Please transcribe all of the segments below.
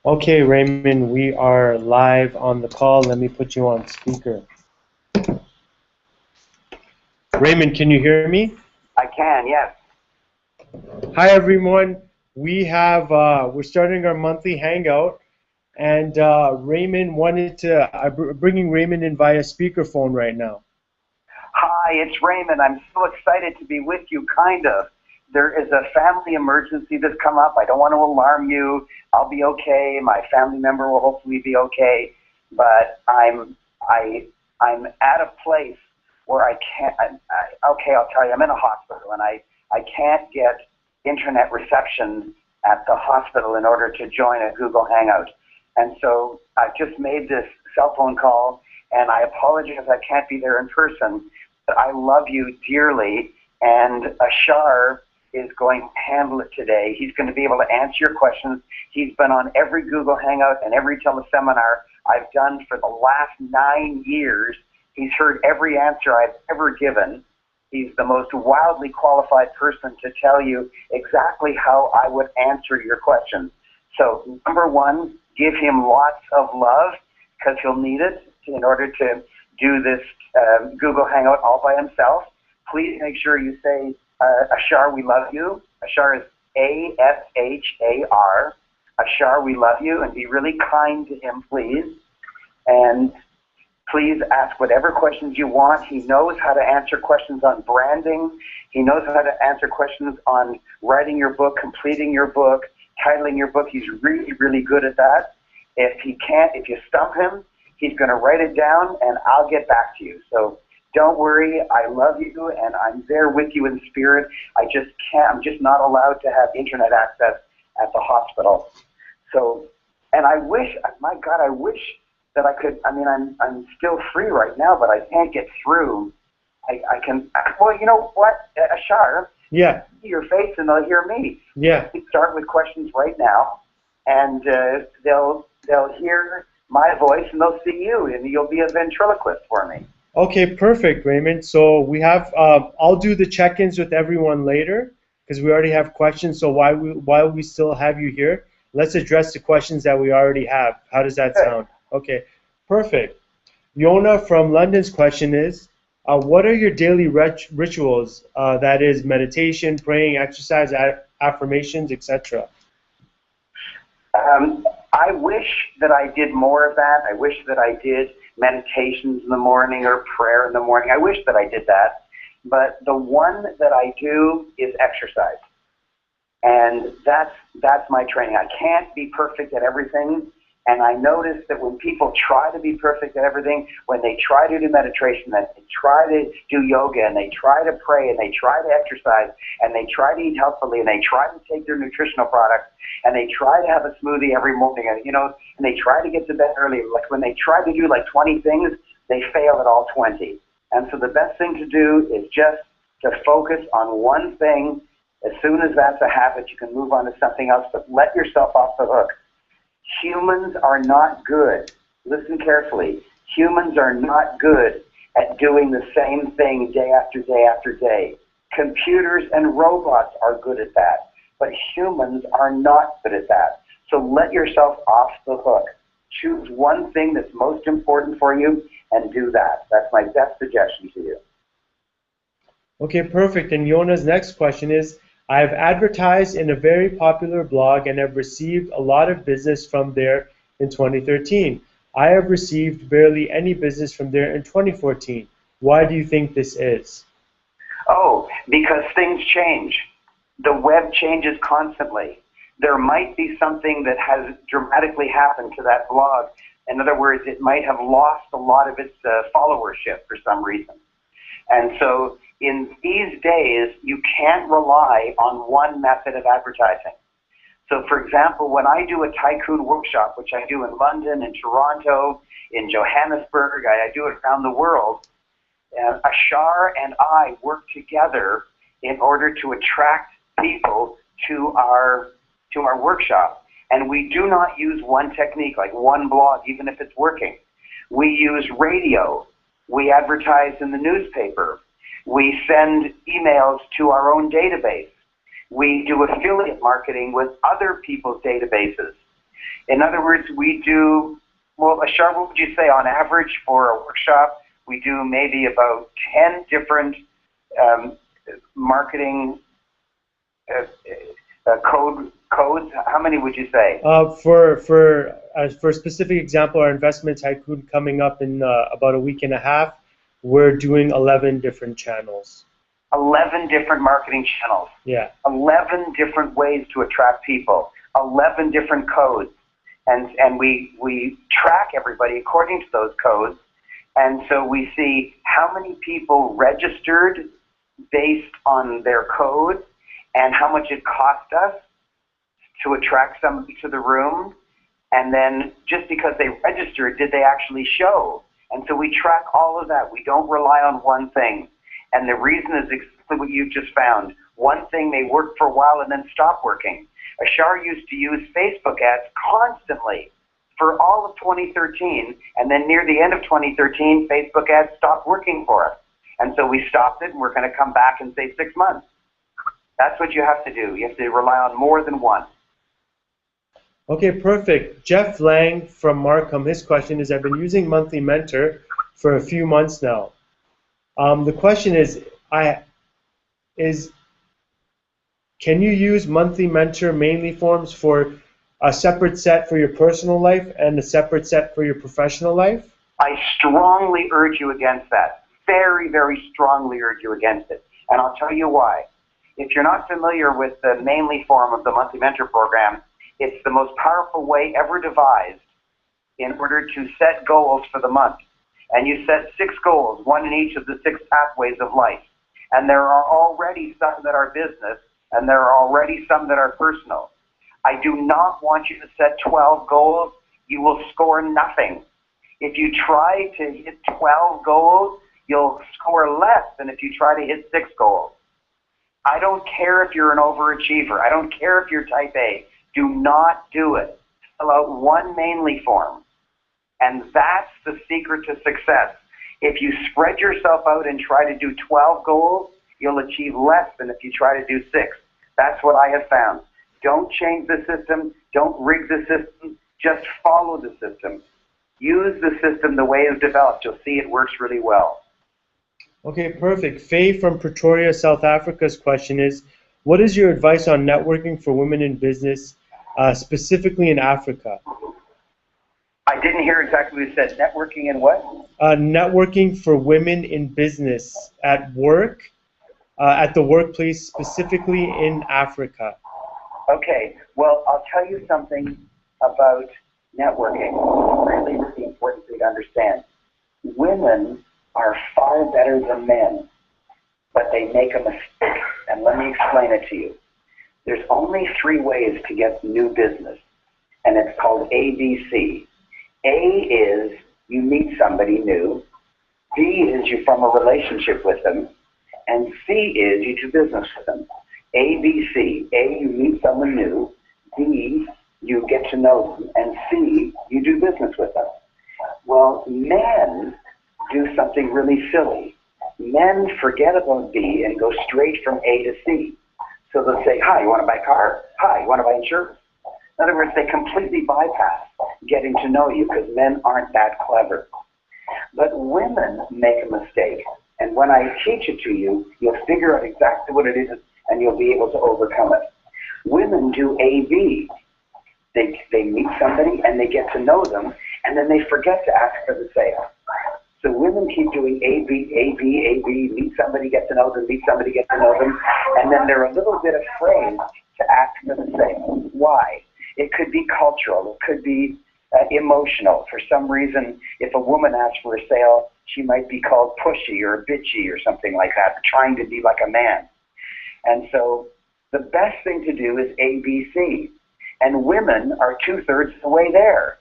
Okay, Raymond, we are live on the call. Let me put you on speaker. Raymond, can you hear me? I can, yes. Hi, everyone. We're starting our monthly hangout, and Raymond wanted to. I'm bringing Raymond in via speakerphone right now. Hi, it's Raymond. I'm so excited to be with you, kind of. There is a family emergency that's come up. I don't want to alarm you. I'll be okay. My family member will hopefully be okay. But I'm at a place where I can't. Okay, I'll tell you. I'm in a hospital, and I can't get internet reception at the hospital in order to join a Google Hangout. And so I just made this cell phone call, and I apologize I can't be there in person, but I love you dearly, and Ashar is going to handle it today. He's going to be able to answer your questions. He's been on every Google Hangout and every teleseminar I've done for the last 9 years. He's heard every answer I've ever given. He's the most wildly qualified person to tell you exactly how I would answer your questions. So, number one, give him lots of love, because he'll need it in order to do this Google Hangout all by himself. Please make sure you say, Ashar, we love you. Ashar is A-S-H-A-R. Ashar, we love you, and be really kind to him, please. And please ask whatever questions you want. He knows how to answer questions on branding. He knows how to answer questions on writing your book, completing your book, titling your book. He's really, really good at that. If you stump him, he's going to write it down, and I'll get back to you. So don't worry. I love you, and I'm there with you in spirit. I'm just not allowed to have internet access at the hospital. So, and I wish, my God, I wish that I could. I mean, I'm still free right now, but I can't get through. I can. Well, you know what, Ashar? Yeah. See your face, and they'll hear me. Yeah. We start with questions right now, and they'll hear my voice, and they'll see you, and you'll be a ventriloquist for me. Okay, perfect, Raymond. So we have. I'll do the check-ins with everyone later because we already have questions. So while we still have you here, let's address the questions that we already have. How does that sound? Okay, perfect. Yona from London's question is, what are your daily rituals? That is meditation, praying, exercise, affirmations, etc. I wish that I did more of that. I wish that I did meditations in the morning or prayer in the morning. I wish that I did that. But the one that I do is exercise. And that's my training. I can't be perfect at everything. And I notice that when people try to be perfect at everything, when they try to do meditation, and they try to do yoga, and they try to pray, and they try to exercise, and they try to eat healthfully, and they try to take their nutritional products, and they try to have a smoothie every morning, and and they try to get to bed early, like when they try to do like 20 things, they fail at all 20. And so the best thing to do is just to focus on one thing. As soon as that's a habit, you can move on to something else, but let yourself off the hook. Humans are not good. Listen carefully. Humans are not good at doing the same thing day after day after day. Computers and robots are good at that, but humans are not good at that. So let yourself off the hook. Choose one thing that's most important for you and do that. That's my best suggestion to you. Okay, perfect. And Yona's next question is, I have advertised in a very popular blog and have received a lot of business from there in 2013. I have received barely any business from there in 2014. Why do you think this is? Oh, because things change. The web changes constantly. There might be something that has dramatically happened to that blog. In other words, it might have lost a lot of its followership for some reason. And so in these days, you can't rely on one method of advertising. So for example, when I do a tycoon workshop, which I do in London, in Toronto, in Johannesburg, I do it around the world, Ashar and I work together in order to attract people to our workshop. And we do not use one technique, like one blog, even if it's working. We use radio. We advertise in the newspaper. We send emails to our own database. We do affiliate marketing with other people's databases. In other words, we do, well, Ashar, what would you say on average for a workshop? We do maybe about 10 different marketing codes. How many would you say? For a specific example, our investment tycoon coming up in about a week and a half, we're doing 11 different channels. 11 different marketing channels. Yeah. 11 different ways to attract people. 11 different codes. And we track everybody according to those codes. And so we see how many people registered based on their code and how much it cost us to attract somebody to the room. And then just because they registered, did they actually show? And so we track all of that. We don't rely on one thing. And the reason is exactly what you just found. One thing may work for a while and then stop working. Ashar used to use Facebook ads constantly for all of 2013, and then near the end of 2013, Facebook ads stopped working for us. And so we stopped it, and we're going to come back in, say, 6 months. That's what you have to do. You have to rely on more than one. Okay, perfect. Jeff Lang from Markham, his question is, I've been using Monthly Mentor for a few months now. The question is, can you use Monthly Mentor mainly forms for a separate set for your personal life and a separate set for your professional life? I strongly urge you against that. Very, very strongly urge you against it. And I'll tell you why. If you're not familiar with the mainly form of the Monthly Mentor program, it's the most powerful way ever devised in order to set goals for the month. And you set 6 goals, one in each of the 6 pathways of life. And there are already some that are business, and there are already some that are personal. I do not want you to set 12 goals. You will score nothing. If you try to hit 12 goals, you'll score less than if you try to hit 6 goals. I don't care if you're an overachiever. I don't care if you're type A. Do not do it. Fill out one mainly form. And that's the secret to success. If you spread yourself out and try to do 12 goals, you'll achieve less than if you try to do 6. That's what I have found. Don't change the system. Don't rig the system. Just follow the system. Use the system the way it's developed. You'll see it works really well. Okay, perfect. Faye from Pretoria, South Africa's question is, what is your advice on networking for women in business, specifically in Africa? I didn't hear exactly what you said. Networking and what? Networking for women in business at work, at the workplace, specifically in Africa. Okay, well, I'll tell you something about networking. Really, really important thing to understand. Women are far better than men, but they make a mistake. And let me explain it to you. There's only 3 ways to get new business, and it's called ABC. A is you meet somebody new. B is you form a relationship with them. And C is you do business with them. A, B, C. A, you meet someone new. B, you get to know them. And C, you do business with them. Well, men do something really silly. Men forget about B and go straight from A to C. So they'll say, hi, you want to buy a car? Hi, you want to buy insurance? In other words, they completely bypass getting to know you because men aren't that clever. But women make a mistake. And when I teach it to you, you'll figure out exactly what it is and you'll be able to overcome it. Women do AB. They meet somebody and they get to know them and then they forget to ask for the sale. So women keep doing AB, AB, AB, meet somebody, get to know them, meet somebody, get to know them, and then they're a little bit afraid to ask for the sale. Why? It could be cultural. It could be emotional. For some reason, if a woman asks for a sale, she might be called pushy or bitchy or something like that, trying to be like a man. And so the best thing to do is ABC. And women are 2/3 the way there.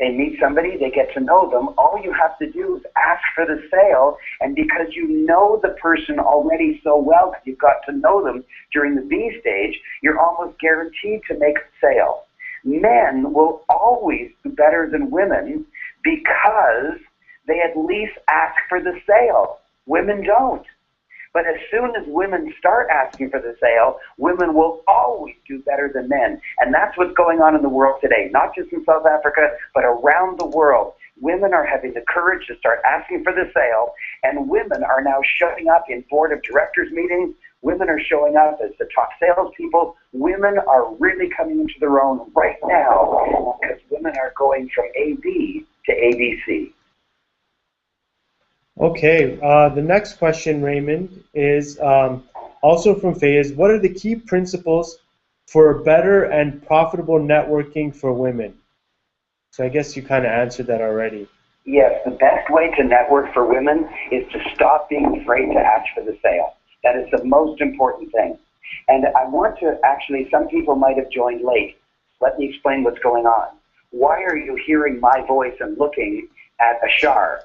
They meet somebody, they get to know them. All you have to do is ask for the sale. And because you know the person already so well, because you've got to know them during the B stage, you're almost guaranteed to make a sale. Men will always do better than women because they at least ask for the sale. Women don't. But as soon as women start asking for the sale, women will always do better than men. And that's what's going on in the world today, not just in South Africa, but around the world. Women are having the courage to start asking for the sale, and women are now showing up in board of directors meetings. Women are showing up as the top salespeople. Women are really coming into their own right now because women are going from AB to ABC. Okay, the next question, Raymond, is also from Fayez. What are the key principles for better and profitable networking for women? So I guess you kind of answered that already. Yes, the best way to network for women is to stop being afraid to ask for the sale. That is the most important thing. And I want to actually, some people might have joined late. Let me explain what's going on. Why are you hearing my voice and looking at Ashar?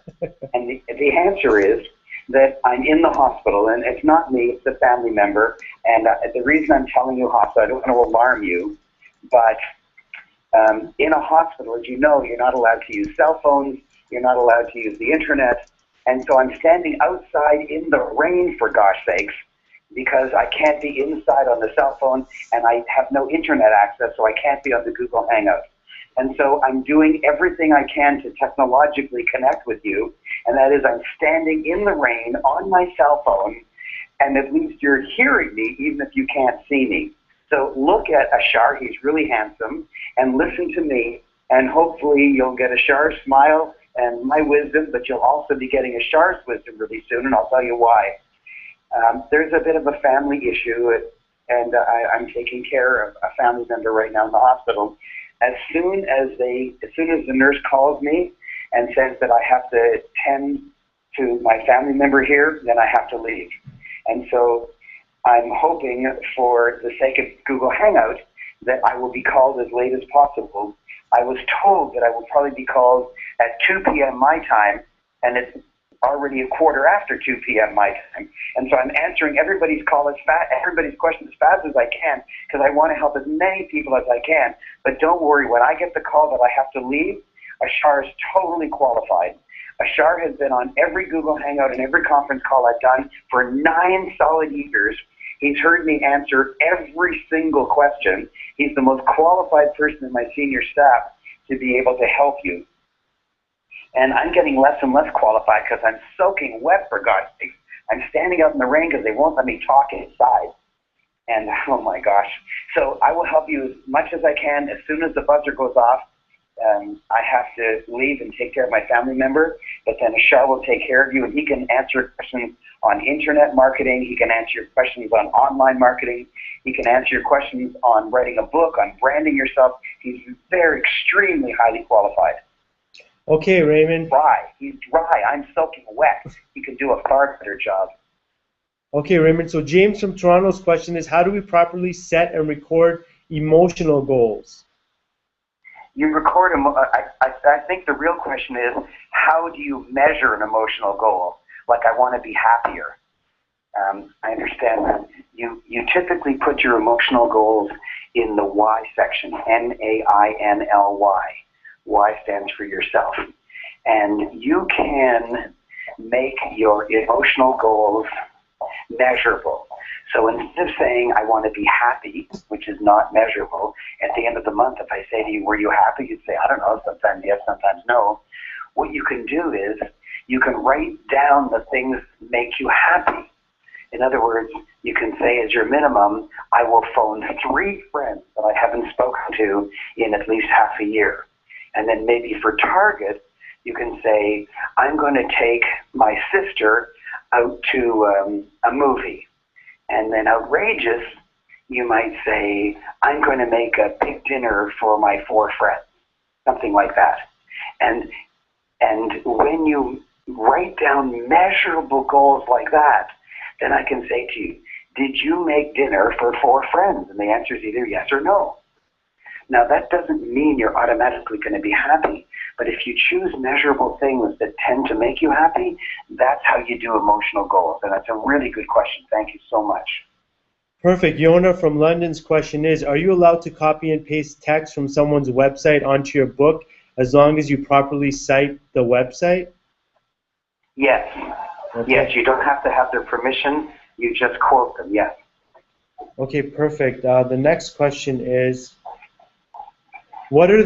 And the answer is that I'm in the hospital, and it's not me, it's a family member. And the reason I'm telling you hospital, I don't want to alarm you, but in a hospital, as you know, you're not allowed to use cell phones, you're not allowed to use the internet. And so I'm standing outside in the rain, for gosh sakes, because I can't be inside on the cell phone, and I have no internet access, so I can't be on the Google Hangout. And so I'm doing everything I can to technologically connect with you, and that is I'm standing in the rain on my cell phone, and at least you're hearing me even if you can't see me. So look at Ashar, he's really handsome, and listen to me, and hopefully you'll get Ashar's smile and my wisdom, but you'll also be getting Ashar's wisdom really soon, and I'll tell you why. There's a bit of a family issue, and I'm taking care of a family member right now in the hospital. As soon as the nurse calls me and says that I have to tend to my family member here, then I have to leave. And so I'm hoping, for the sake of Google Hangout, that I will be called as late as possible. I was told that I will probably be called at 2 p.m. my time, and it's already a quarter after 2 p.m. my time. And so I'm answering everybody's question as fast as I can, because I want to help as many people as I can. But don't worry, when I get the call that I have to leave, Ashar is totally qualified. Ashar has been on every Google Hangout and every conference call I've done for 9 solid years. He's heard me answer every single question. He's the most qualified person in my senior staff to be able to help you. And I'm getting less and less qualified because I'm soaking wet, for God's sake. I'm standing out in the rain because they won't let me talk inside. And oh my gosh. So I will help you as much as I can. As soon as the buzzer goes off, I have to leave and take care of my family member, but then Ashar will take care of you, and he can answer questions on internet marketing, he can answer your questions on online marketing, he can answer your questions on writing a book, on branding yourself. He's very extremely highly qualified. Okay, Raymond. He's dry. I'm soaking wet. He can do a far better job. Okay, Raymond. So James from Toronto's question is, how do we properly set and record emotional goals? You record them. I think the real question is, how do you measure an emotional goal? Like, I want to be happier. I understand that. You typically put your emotional goals in the Y section, N-A-I-N-L-Y. Y stands for yourself. And you can make your emotional goals measurable. So instead of saying, I want to be happy, which is not measurable, at the end of the month, if I say to you, were you happy? You'd say, I don't know, sometimes yes, sometimes no. What you can do is, you can write down the things that make you happy. In other words, you can say as your minimum, I will phone 3 friends that I haven't spoken to in at least half a year. And then maybe for target, you can say, I'm going to take my sister out to a movie. And then outrageous, you might say, I'm going to make a big dinner for my 4 friends, something like that. And when you write down measurable goals like that, then I can say to you, did you make dinner for 4 friends? And the answer is either yes or no. Now, that doesn't mean you're automatically going to be happy, but if you choose measurable things that tend to make you happy, that's how you do emotional goals. And that's a really good question. Thank you so much. Perfect. Yona from London's question is, are you allowed to copy and paste text from someone's website onto your book as long as you properly cite the website? Yes. Okay. Yes, you don't have to have their permission. You just quote them, yes. Okay, perfect. The next question is, what are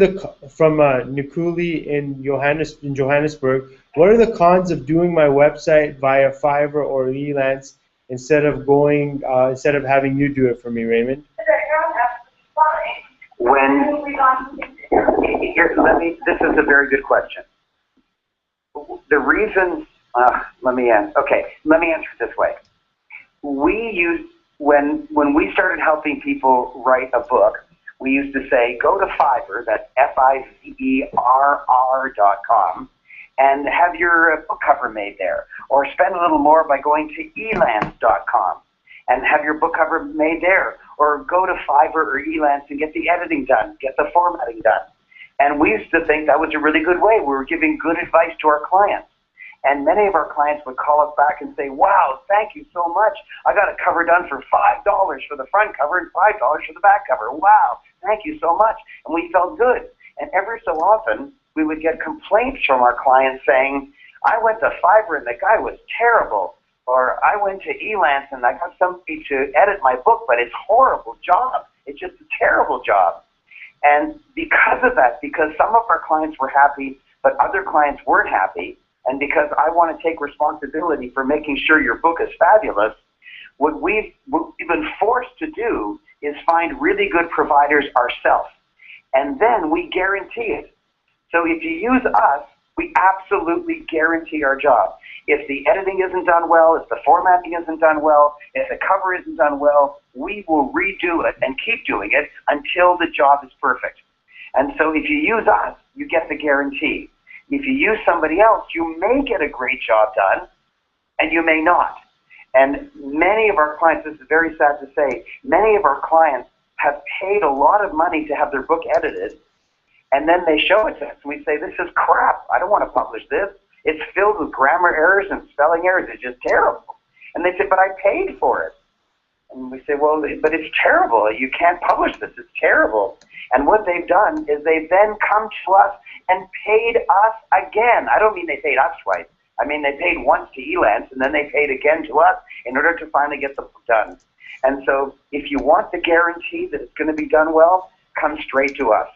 from Nikuli in Johannesburg, what are the cons of doing my website via Fiverr or Elance instead of having you do it for me, Raymond? This is a very good question. The reason, let me answer it this way. When we started helping people write a book, we used to say, go to Fiverr, that's Fiverr.com, and have your book cover made there. Or spend a little more by going to elance.com and have your book cover made there. Or go to Fiverr or Elance and get the editing done, get the formatting done. And we used to think that was a really good way. We were giving good advice to our clients. And many of our clients would call us back and say, wow, thank you so much. I got a cover done for $5 for the front cover and $5 for the back cover. Wow, thank you so much. And we felt good. And every so often, we would get complaints from our clients saying, I went to Fiverr and the guy was terrible. Or I went to Elance and I got somebody to edit my book, but it's a horrible job. It's just a terrible job. And because of that, because some of our clients were happy, but other clients weren't happy, and because I want to take responsibility for making sure your book is fabulous, what we've been forced to do is find really good providers ourselves. And then we guarantee it. So if you use us, we absolutely guarantee our job. If the editing isn't done well, if the formatting isn't done well, if the cover isn't done well, we will redo it and keep doing it until the job is perfect. And so if you use us, you get the guarantee. If you use somebody else, you may get a great job done, and you may not. And many of our clients, this is very sad to say, many of our clients have paid a lot of money to have their book edited, and then they show it to us, and we say, this is crap. I don't want to publish this. It's filled with grammar errors and spelling errors. It's just terrible. And they say, but I paid for it. And we say, well, but it's terrible. You can't publish this. It's terrible. And what they've done is they've then come to us and paid us again. I don't mean they paid us twice. I mean they paid once to Elance, and then they paid again to us in order to finally get the book done. And so if you want the guarantee that it's going to be done well, come straight to us.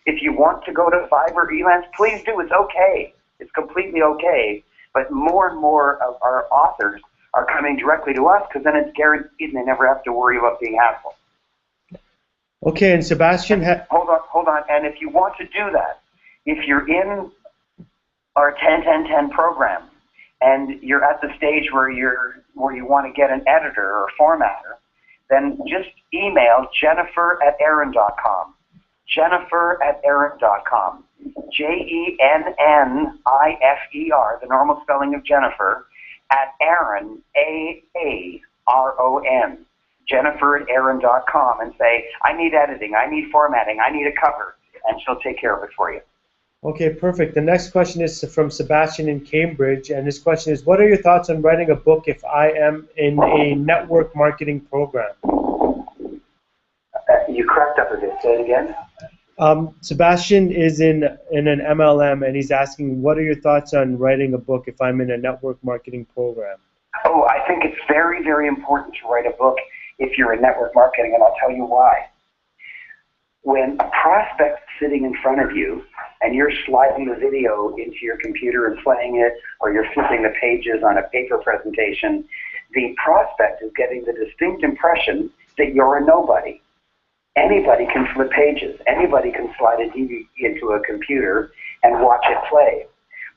If you want to go to Fiverr, Elance, please do. It's okay. It's completely okay. But more and more of our authors are coming directly to us because then it's guaranteed and they never have to worry about being hassled. Okay, and Sebastian... Hold on. And if you want to do that, if you're in our 10-10-10 program and you're at the stage where you want to get an editor or a formatter, then just email Jennifer@Aaron.com. Jennifer@Aaron.com. Jennifer, the normal spelling of Jennifer, at Aaron, Aaron. Jennifer@Aaron.com, and say, I need editing, I need formatting, I need a cover, and she'll take care of it for you. Okay, perfect. The next question is from Sebastian in Cambridge, and his question is, what are your thoughts on writing a book if I am in a network marketing program? You cracked up a bit. Say it again. Sebastian is in an MLM, and he's asking, what are your thoughts on writing a book if I'm in a network marketing program? Oh, I think it's very, very important to write a book if you're in network marketing, and I'll tell you why. When a prospect's sitting in front of you, and you're sliding the video into your computer and playing it, or you're flipping the pages on a paper presentation, the prospect is getting the distinct impression that you're a nobody. Anybody can flip pages. Anybody can slide a DVD into a computer and watch it play.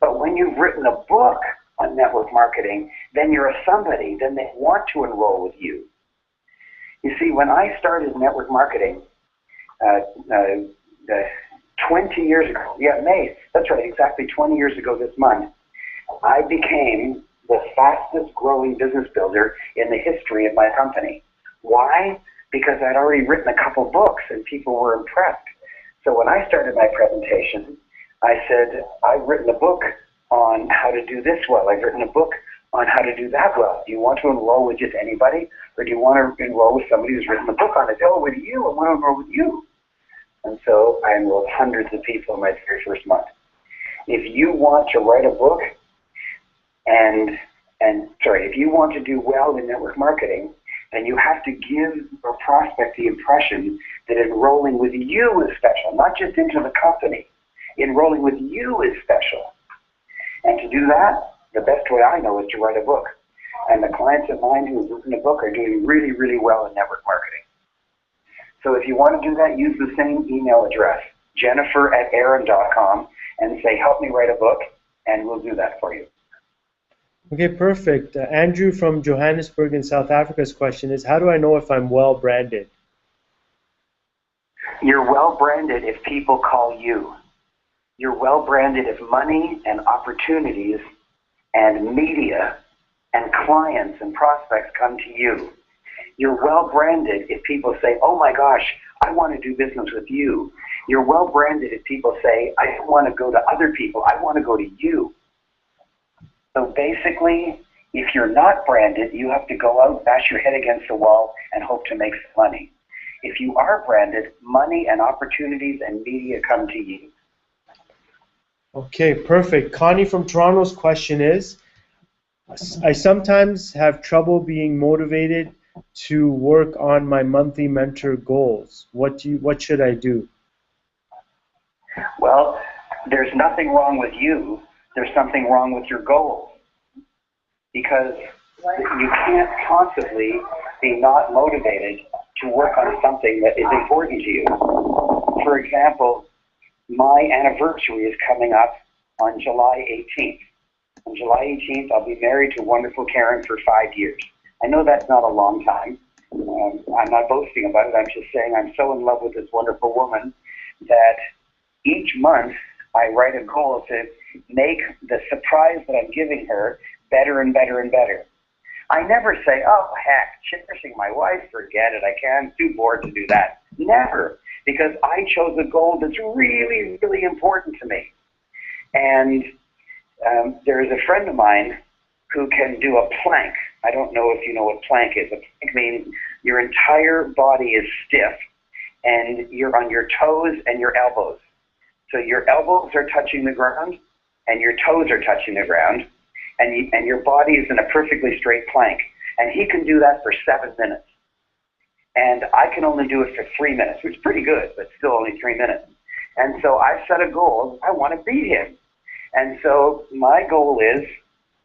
But when you've written a book on network marketing, then you're a somebody. Then they want to enroll with you. You see, when I started network marketing 20 years ago, that's right, exactly 20 years ago this month, I became the fastest growing business builder in the history of my company. Why? Because I'd already written a couple books and people were impressed. So when I started my presentation, I said, I've written a book on how to do this well. I've written a book on how to do that well. Do you want to enroll with just anybody, or do you want to enroll with somebody who's written a book on it? Oh, with you, I want to enroll with you. And so I enrolled hundreds of people in my very first month. If you want to write a book and And sorry, if you want to do well in network marketing, then you have to give your prospect the impression that enrolling with you is special, not just into the company. Enrolling with you is special. And to do that, the best way I know is to write a book. And the clients of mine who have written a book are doing really, really well in network marketing. So if you want to do that, use the same email address, jennifer@aaron.com, and say, help me write a book, and we'll do that for you. Okay, perfect. Andrew from Johannesburg in South Africa's question is, how do I know if I'm well branded? You're well branded if people call you. You're well branded if money and opportunities and media and clients and prospects come to you. You're well branded if people say, oh my gosh, I want to do business with you. You're well branded if people say, I don't want to go to other people, I want to go to you. So basically, if you're not branded, you have to go out, bash your head against the wall, and hope to make some money. If you are branded, money and opportunities and media come to you. Okay, perfect. Connie from Toronto's question is, I sometimes have trouble being motivated to work on my monthly mentor goals. What should I do? Well, there's nothing wrong with you. There's something wrong with your goals. Because you can't possibly be not motivated to work on something that is important to you. For example, my anniversary is coming up on July 18th. On July 18th, I'll be married to wonderful Karen for 5 years. I know that's not a long time. I'm not boasting about it. I'm just saying I'm so in love with this wonderful woman that each month I write a goal to make the surprise that I'm giving her better and better and better. I never say, oh, heck, cherishing my wife, forget it. I'm too bored to do that. Never, because I chose a goal that's really, really important to me. And there is a friend of mine who can do a plank. I don't know if you know what plank is. A plank means your entire body is stiff and you're on your toes and your elbows. So your elbows are touching the ground and your toes are touching the ground, and your body is in a perfectly straight plank. And he can do that for 7 minutes. And I can only do it for 3 minutes, which is pretty good, but still only 3 minutes. And so I set a goal. I want to beat him. And so my goal is,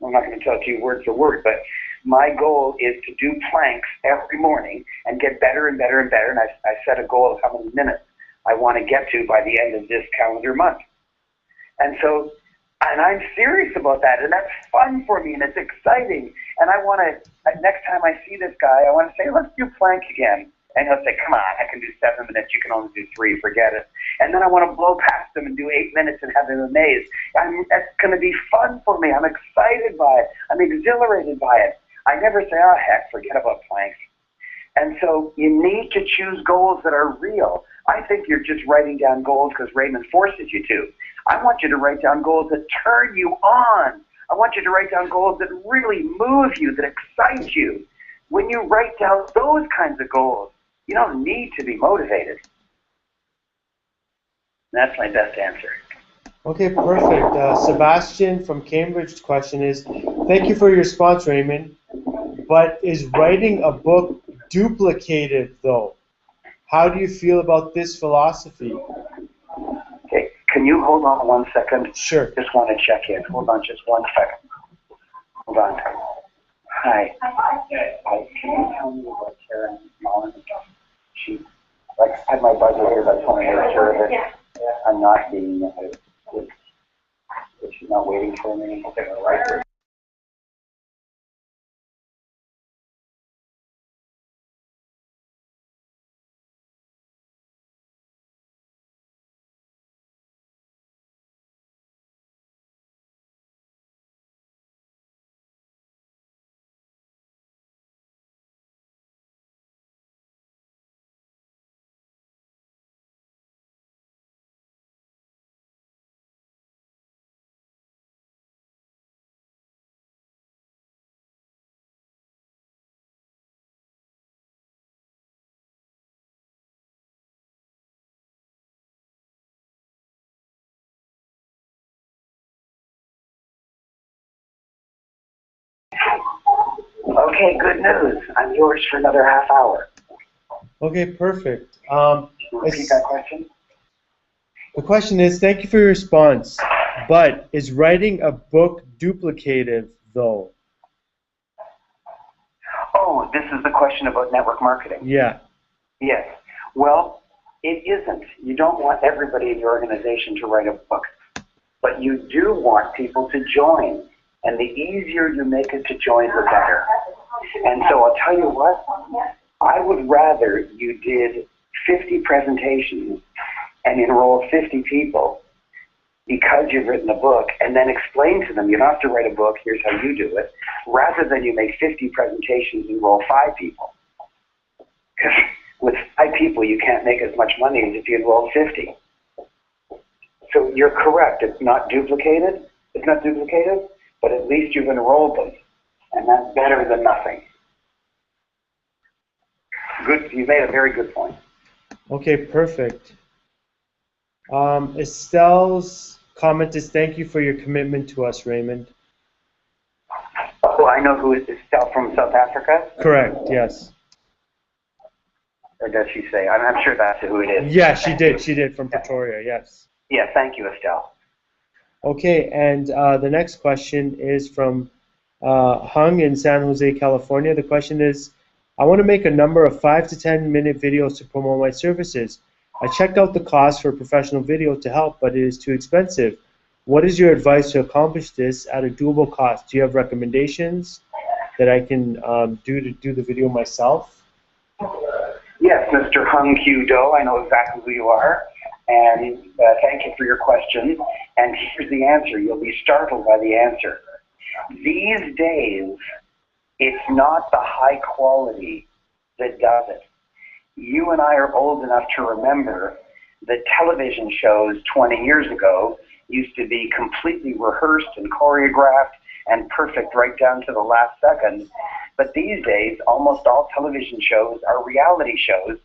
I'm not going to tell it to you word for word, but my goal is to do planks every morning and get better and better and better. And I set a goal of how many minutes I want to get to by the end of this calendar month. And so, and I'm serious about that, and that's fun for me, and it's exciting. And I want to, next time I see this guy, I want to say, let's do plank again. And he'll say, come on, I can do 7 minutes, you can only do 3, forget it. And then I want to blow past him and do 8 minutes and have him amazed. That's going to be fun for me. I'm excited by it. I'm exhilarated by it. I never say, oh, heck, forget about planks. And so you need to choose goals that are real. I think you're just writing down goals because Raymond forces you to. I want you to write down goals that turn you on. I want you to write down goals that really move you, that excite you. When you write down those kinds of goals, you don't need to be motivated. That's my best answer. Okay, perfect. Sebastian from Cambridge's question is, thank you for your response, Raymond, but is writing a book duplicative, though? How do you feel about this philosophy? Okay, can you hold on 1 second? Sure. Just want to check in. Hold on just 1 second. Hold on. Hi. Hi. Can you tell me about Karen's mom? She, like, I had my buzzer here, but I just want to make sure that I'm not being, that she's not waiting for me. Okay, Okay, good news. I'm yours for another half hour. Okay, perfect. Repeat that question. The question is, thank you for your response, but is writing a book duplicative, though? Oh, this is the question about network marketing. Yeah. Yes. Well, it isn't. You don't want everybody in your organization to write a book, but you do want people to join. And the easier you make it to join, the better. And so I'll tell you what, I would rather you did 50 presentations and enroll 50 people because you've written a book, and then explain to them, you don't have to write a book, here's how you do it, rather than you make 50 presentations and enroll 5 people. Because with 5 people, you can't make as much money as if you enroll 50. So you're correct, it's not duplicated, but at least you've enrolled them, and that's better than nothing. Good, you made a very good point. Okay, perfect. Estelle's comment is, thank you for your commitment to us, Raymond. Oh, I know who is Estelle from South Africa? Correct, yes. Or does she say? I'm sure that's who it is. Yeah, she did from Pretoria, yes. Yeah, thank you, Estelle. Okay, and the next question is from Hung in San Jose, California. The question is, I want to make a number of 5 to 10 minute videos to promote my services. I checked out the cost for a professional video to help, but it is too expensive. What is your advice to accomplish this at a doable cost? Do you have recommendations that I can do to do the video myself? Yes, Mr. Hung Q Do, I know exactly who you are, and thank you for your question. And here's the answer. You'll be startled by the answer. These days, it's not the high quality that does it. You and I are old enough to remember that television shows 20 years ago used to be completely rehearsed and choreographed and perfect right down to the last second. But these days, almost all television shows are reality shows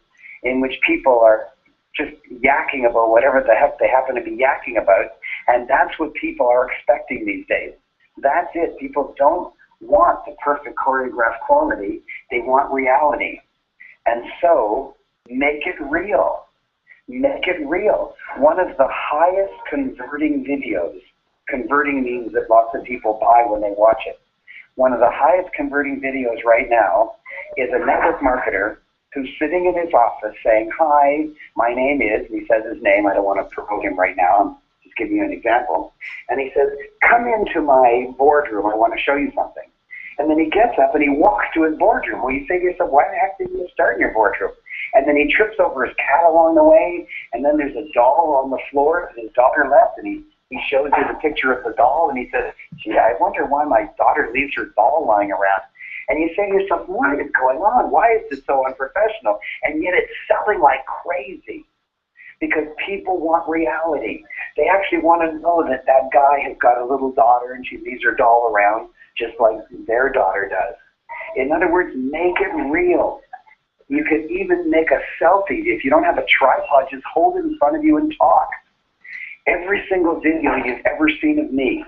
in which people are just yakking about whatever the heck they happen to be yakking about. And that's what people are expecting these days. That's it. People don't want the perfect choreographed quality. They want reality. And so, make it real. Make it real. One of the highest converting videos, converting means that lots of people buy when they watch it. One of the highest converting videos right now is a network marketer who's sitting in his office saying, hi, my name is, and he says his name, I don't want to promote him right now, I'm just giving you an example. And he says, come into my boardroom, I want to show you something. And then he gets up and he walks to his boardroom. Well, you say to yourself, why the heck did you start in your boardroom? And then he trips over his cat along the way, and then there's a doll on the floor that his daughter left, and he shows you the picture of the doll, and he says, gee, I wonder why my daughter leaves her doll lying around. And you say to yourself, what is going on? Why is this so unprofessional? And yet it's selling like crazy because people want reality. They actually want to know that that guy has got a little daughter and she leaves her doll around just like their daughter does. In other words, make it real. You can even make a selfie. If you don't have a tripod, just hold it in front of you and talk. Every single video you've ever seen of me,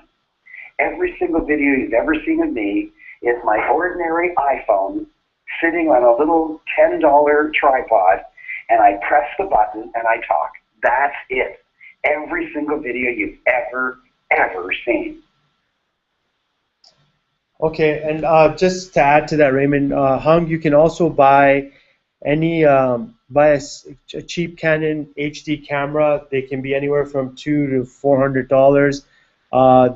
is my ordinary iPhone sitting on a little $10 tripod, and I press the button and I talk. That's it. Every single video you've ever seen. Okay, and just to add to that, Raymond, Hung, you can also buy a cheap Canon HD camera. They can be anywhere from $200 to $400.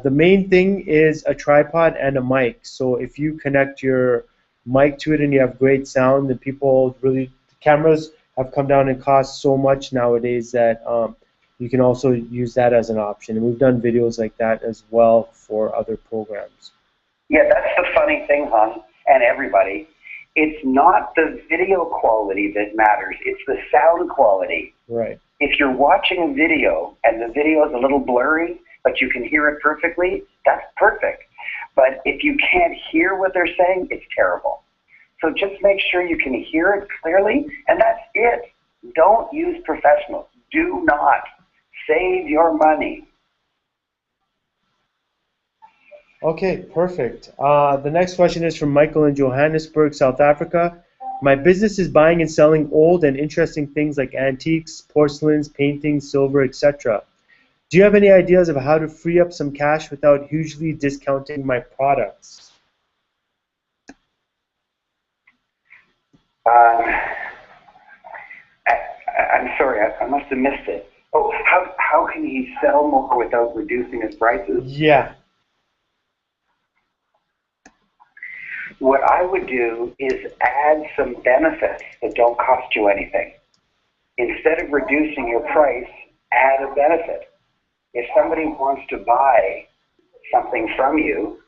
The main thing is a tripod and a mic. So if you connect your mic to it and you have great sound, then cameras have come down in cost so much nowadays that you can also use that as an option. And we've done videos like that as well for other programs. Yeah, that's the funny thing, Hung, and everybody. It's not the video quality that matters. It's the sound quality. Right. If you're watching a video and the video is a little blurry, but you can hear it perfectly, that's perfect. But if you can't hear what they're saying, it's terrible. So just make sure you can hear it clearly, and that's it. Don't use professionals. Do not. Save your money. Okay, perfect. The next question is from Michael in Johannesburg, South Africa. My business is buying and selling old and interesting things like antiques, porcelains, paintings, silver, etc. Do you have any ideas of how to free up some cash without hugely discounting my products? I'm sorry, I must have missed it. Oh, how can he sell more without reducing his prices? Yeah. What I would do is add some benefits that don't cost you anything. Instead of reducing your price, add a benefit. If somebody wants to buy something from you,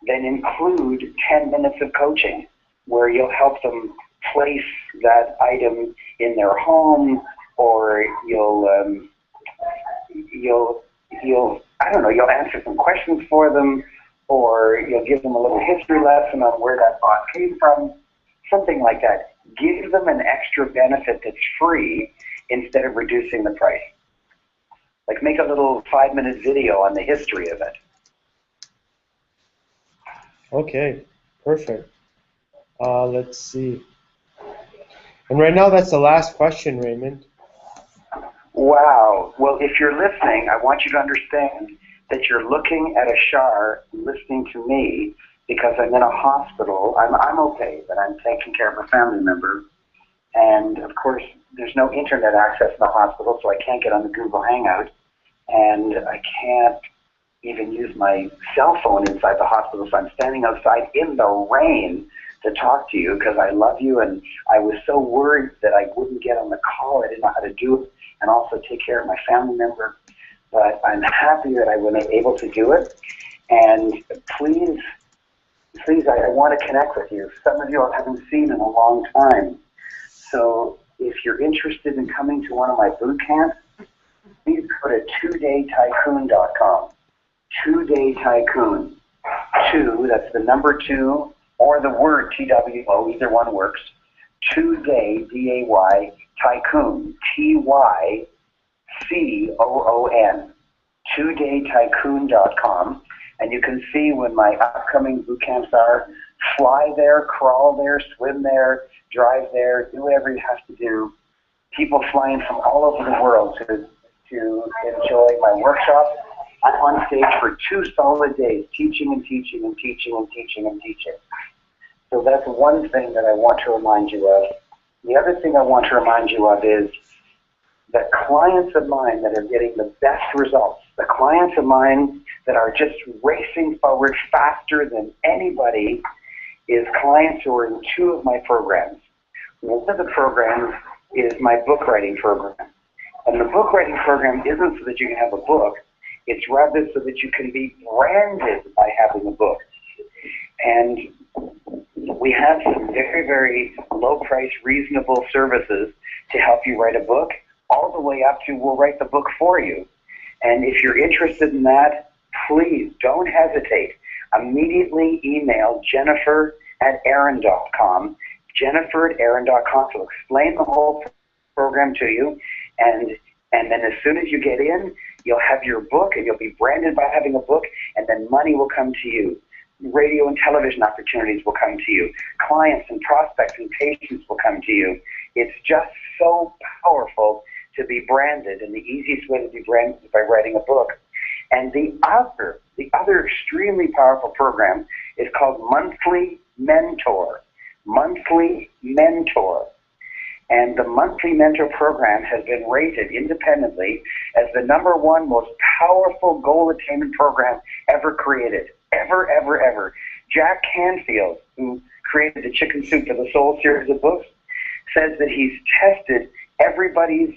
then include 10 minutes of coaching where you'll help them place that item in their home, or you'll I don't know, you'll answer some questions for them, or you'll give them a little history lesson on where that box came from, something like that. Give them an extra benefit that's free instead of reducing the price. Like make a little 5-minute video on the history of it. Okay, perfect. Let's see. And right now, that's the last question, Raymond. Wow. Well, if you're listening, I want you to understand that you're looking at a Shar listening to me because I'm in a hospital. I'm okay, but I'm taking care of a family member. And, of course, there's no internet access in the hospital, so I can't get on the Google Hangout. And I can't even use my cell phone inside the hospital, so I'm standing outside in the rain to talk to you because I love you, and I was so worried that I wouldn't get on the call. I didn't know how to do it and also take care of my family member. But I'm happy that I was able to do it. And please, I want to connect with you. Some of you I haven't seen in a long time. So if you're interested in coming to one of my boot camps, please go to 2daytycoon.com. 2-Day Tycoon. 2, that's the number 2, or the word TWO, either one works. 2-Day, D-A-Y, Tycoon, Tycoon. 2daytycoon.com. And you can see when my upcoming boot camps are. Fly there, crawl there, swim there, drive there, do whatever you have to do. People flying from all over the world to enjoy my workshop. I'm on stage for 2 solid days, teaching and teaching and teaching and teaching and teaching. So that's one thing that I want to remind you of. The other thing I want to remind you of is that clients of mine that are getting the best results, the clients of mine that are just racing forward faster than anybody, is clients who are in 2 of my programs. One of the programs is my book writing program. And the book writing program isn't so that you can have a book. It's rather so that you can be branded by having a book. And we have some very, very low price, reasonable services to help you write a book, all the way up to we'll write the book for you. And if you're interested in that, please don't hesitate. Immediately email Jennifer@Aaron.com. Jennifer@Aaron.com. So explain the whole program to you. And then as soon as you get in, you'll have your book, and you'll be branded by having a book, and then money will come to you. Radio and television opportunities will come to you. Clients and prospects and patients will come to you. It's just so powerful to be branded, and the easiest way to be branded is by writing a book. And the other extremely powerful program is called Monthly Mentor. Monthly Mentor. And the Monthly Mentor program has been rated independently as the #1 most powerful goal attainment program ever created. Ever, ever, ever. Jack Canfield, who created the Chicken Soup for the Soul series of books, says that he's tested everybody's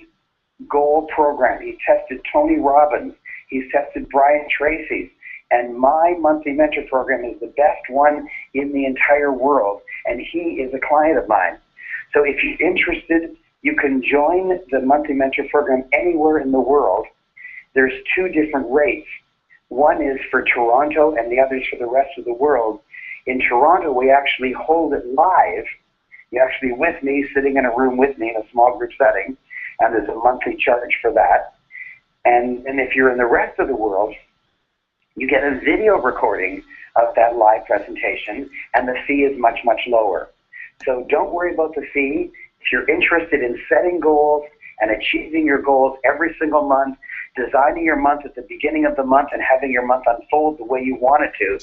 goal program. He tested Tony Robbins. He's tested Brian Tracy's. And my Monthly Mentor program is the best one in the entire world. And he is a client of mine. So if you're interested, you can join the Monthly Mentor program anywhere in the world. There's 2 different rates. One is for Toronto and the other is for the rest of the world. In Toronto, we actually hold it live. You're actually with me, sitting in a room with me in a small group setting, and there's a monthly charge for that. And if you're in the rest of the world, You get a video recording of that live presentation, and the fee is much, much lower. So don't worry about the fee. If you're interested in setting goals and achieving your goals every single month, designing your month at the beginning of the month and having your month unfold the way you want it to,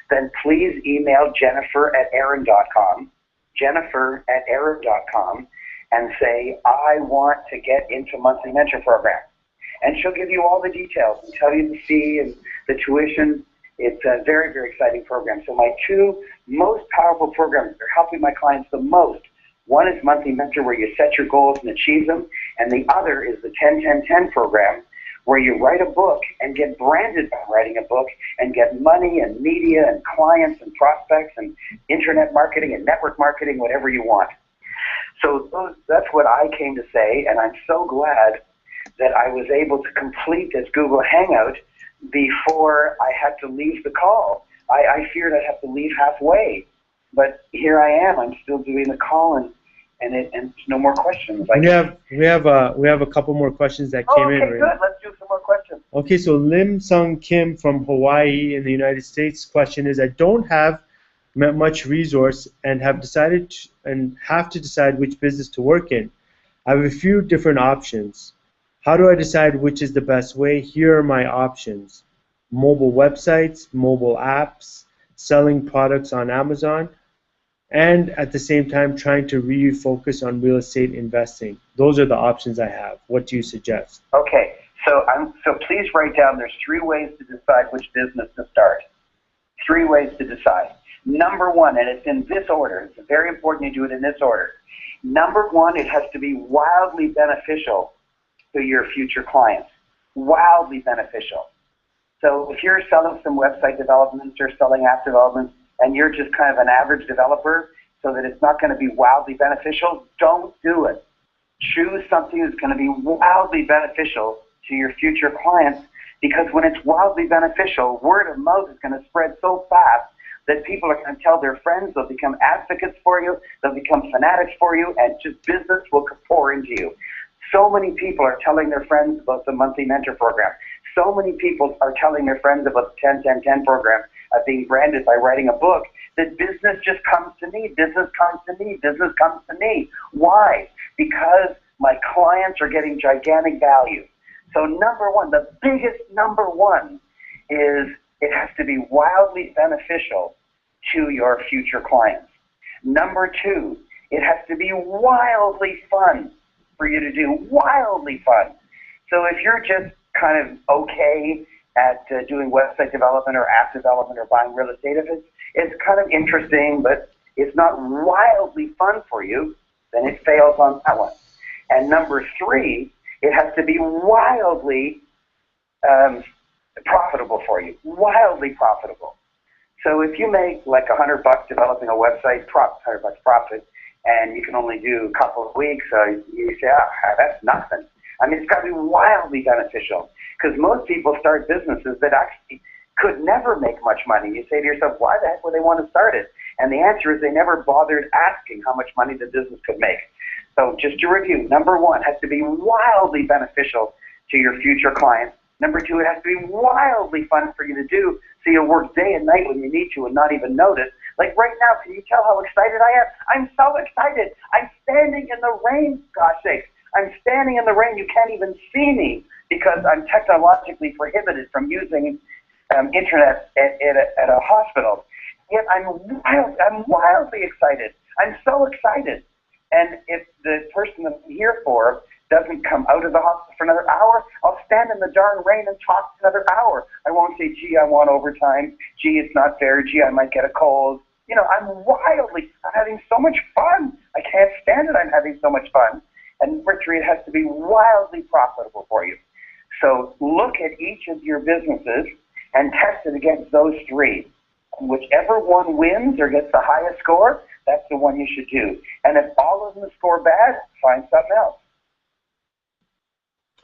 then please email Jennifer@Aaron.com, Jennifer@Aaron.com, and say, I want to get into Monthly Mentor Program. And she'll give you all the details and tell you the fee and the tuition. It's a very, very exciting program. So my two most powerful programs that are helping my clients the most, one is Monthly Mentor, where you set your goals and achieve them, and the other is the 10-10-10 program, where you write a book and get branded by writing a book and get money and media and clients and prospects and internet marketing and network marketing, whatever you want. So that's what I came to say, and I'm so glad that I was able to complete this Google Hangout before I had to leave the call. I feared I'd have to leave halfway, but here I am. I'm still doing the call, and no more questions. We have a couple more questions that came in. Okay, good. Let's do some more questions. Okay, so Lim Sung Kim from Hawaii in the United States question is, I don't have much resource and have to decide which business to work in. I have a few different options. How do I decide which is the best way? Here are my options: mobile websites, mobile apps, selling products on Amazon, and at the same time trying to refocus on real estate investing. Those are the options I have. What do you suggest? Okay, so please write down, there's 3 ways to decide which business to start. 3 ways to decide. Number 1, and it's in this order. It's very important you do it in this order. Number 1, it has to be wildly beneficial to your future clients. Wildly beneficial. So if you're selling some website developments or selling app developments, and you're just kind of an average developer, so that it's not going to be wildly beneficial, don't do it. Choose something that's going to be wildly beneficial to your future clients, because when it's wildly beneficial, word of mouth is going to spread so fast that people are going to tell their friends, they'll become advocates for you, they'll become fanatics for you, and just business will pour into you. So many people are telling their friends about the Monthly Mentor Program. So many people are telling their friends about the 10-10-10 program, being branded by writing a book, that business just comes to me, business comes to me, business comes to me. Why? Because my clients are getting gigantic value. So number 1, the biggest number 1 is it has to be wildly beneficial to your future clients. Number 2, it has to be wildly fun for you to do, wildly fun. So if you're just kind of okay at doing website development or app development or buying real estate, if it's kind of interesting, but it's not wildly fun for you, then it fails on that one. And number 3, it has to be wildly profitable for you, wildly profitable. So if you make like $100 developing a website, $100 profit, and you can only do a couple of weeks, you say, that's nothing. I mean, it's got to be wildly beneficial, because most people start businesses that actually could never make much money. You say to yourself, why the heck would they want to start it? And the answer is they never bothered asking how much money the business could make. So just to review, number 1, has to be wildly beneficial to your future clients. Number 2, it has to be wildly fun for you to do, so you'll work day and night when you need to and not even notice. Like right now, can you tell how excited I am? I'm so excited. I'm standing in the rain, gosh sakes. I'm standing in the rain. You can't even see me because I'm technologically prohibited from using internet at a hospital. Yet I'm wildly excited. I'm so excited. And if the person that I'm here for doesn't come out of the hospital for another hour, I'll stand in the darn rain and talk for another hour. I won't say, gee, I want overtime. Gee, it's not fair. Gee, I might get a cold. You know, I'm having so much fun. I can't stand it. I'm having so much fun. And number 3, it has to be wildly profitable for you. So look at each of your businesses and test it against those 3. And whichever one wins or gets the highest score, that's the one you should do. And if all of them score bad, find something else.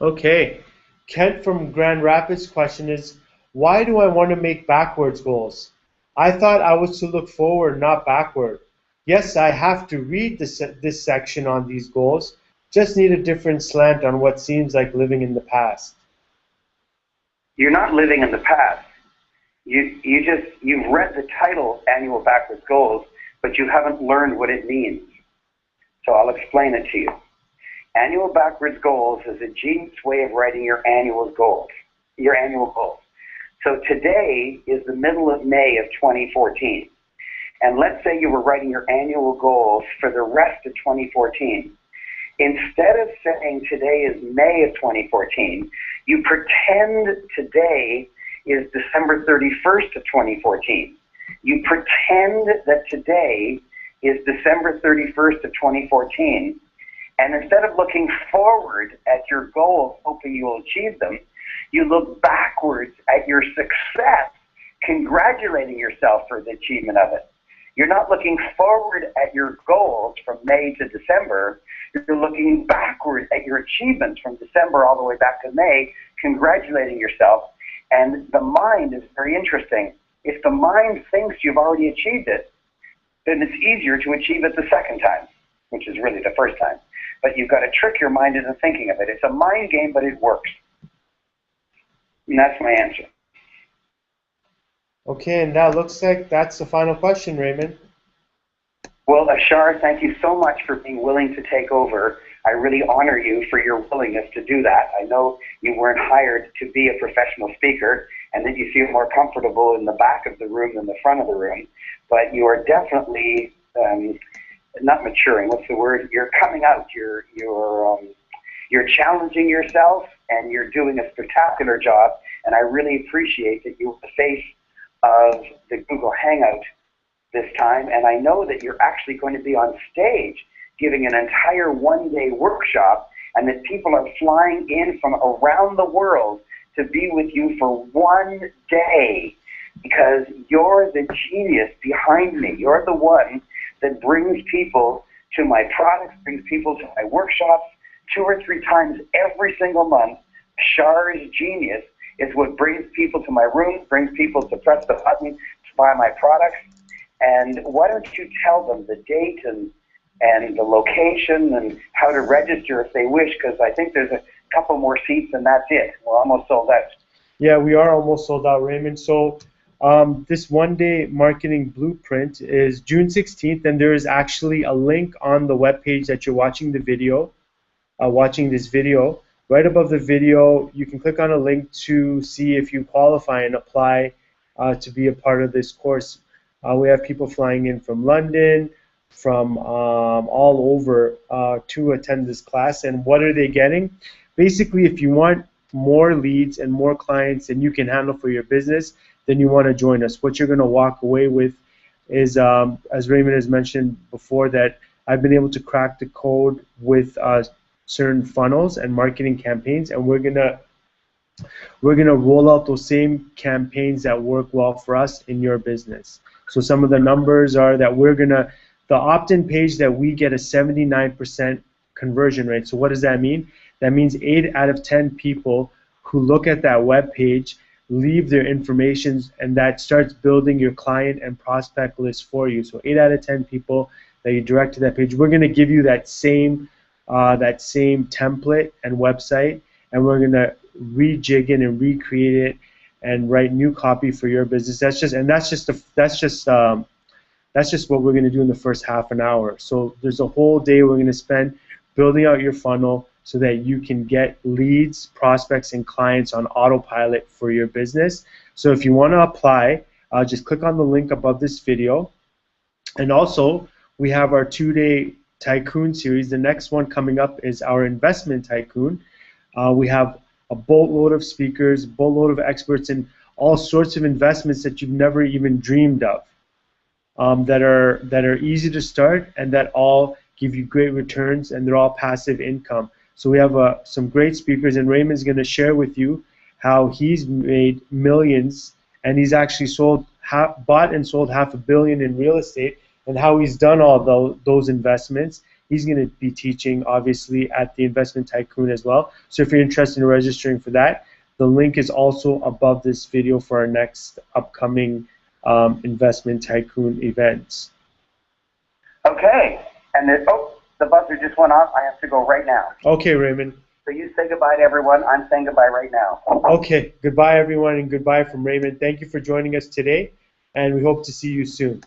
Okay. Kent from Grand Rapids' question is, why do I want to make backwards goals? I thought I was to look forward, not backward. Yes, I have to read this section on these goals, just need a different slant on what seems like living in the past. You're not living in the past. You've read the title, Annual Backwards Goals, but you haven't learned what it means. So I'll explain it to you. Annual Backwards Goals is a genius way of writing your annual goals. So today is the middle of May of 2014. And let's say you were writing your annual goals for the rest of 2014. Instead of saying today is May of 2014, you pretend today is December 31st of 2014. You pretend that today is December 31st of 2014. And instead of looking forward at your goals, hoping you will achieve them, you look backwards at your success, congratulating yourself for the achievement of it. You're not looking forward at your goals from May to December. You're looking backward at your achievements from December all the way back to May, congratulating yourself. And the mind is very interesting. If the mind thinks you've already achieved it, then it's easier to achieve it the second time, which is really the first time. But you've got to trick your mind into thinking of it. It's a mind game, but it works. And that's my answer. Okay, and that looks like that's the final question, Raymond. Well, Ashar, thank you so much for being willing to take over. I really honor you for your willingness to do that. I know you weren't hired to be a professional speaker and that you feel more comfortable in the back of the room than the front of the room, but you are definitely not maturing. What's the word? You're coming out. You're challenging yourself, and you're doing a spectacular job. And I really appreciate that you're the face of the Google Hangout this time. And I know that you're actually going to be on stage giving an entire one-day workshop, and that people are flying in from around the world to be with you for one day, because you're the genius behind me. You're the one that brings people to my products, brings people to my workshops 2 or 3 times every single month. Shar's genius is what brings people to my rooms, brings people to press the button to buy my products. And why don't you tell them the date and the location and how to register if they wish, because I think there's a couple more seats and that's it. We're almost sold out. Yeah, we are almost sold out, Raymond. So this one-day marketing blueprint is June 16th, and there is actually a link on the webpage that you're watching the video, watching this video. Right above the video, you can click on a link to see if you qualify and apply to be a part of this course. We have people flying in from London, from all over to attend this class. And what are they getting? Basically, if you want more leads and more clients than you can handle for your business, then you want to join us. What you're going to walk away with is, as Raymond has mentioned before, that I've been able to crack the code with certain funnels and marketing campaigns, and we're gonna roll out those same campaigns that work well for us in your business. So some of the numbers are that the opt-in page that we get a 79% conversion rate. So what does that mean? That means 8 out of 10 people who look at that web page leave their information, and that starts building your client and prospect list for you. So 8 out of 10 people that you direct to that page. We're going to give you that same template and website, and we're going to rejig it and recreate it and write new copy for your business. That's just what we're going to do in the first half an hour. So there's a whole day we're going to spend building out your funnel so that you can get leads, prospects, and clients on autopilot for your business. So if you want to apply, just click on the link above this video. And also, we have our 2-day Tycoon series. The next one coming up is our Investment Tycoon. We have a boatload of speakers, boatload of experts in all sorts of investments that you've never even dreamed of, that are easy to start and that all give you great returns, and they're all passive income. So we have some great speakers, and Raymond's going to share with you how he's made millions, and he's actually bought and sold $500 million in real estate, and how he's done all those investments. He's going to be teaching, obviously, at the Investment Tycoon as well. So if you're interested in registering for that, the link is also above this video for our next upcoming Investment Tycoon events. Okay. And the buzzer just went off. I have to go right now. Okay, Raymond. So you say goodbye to everyone. I'm saying goodbye right now. Okay, goodbye everyone, and goodbye from Raymond. Thank you for joining us today, and we hope to see you soon.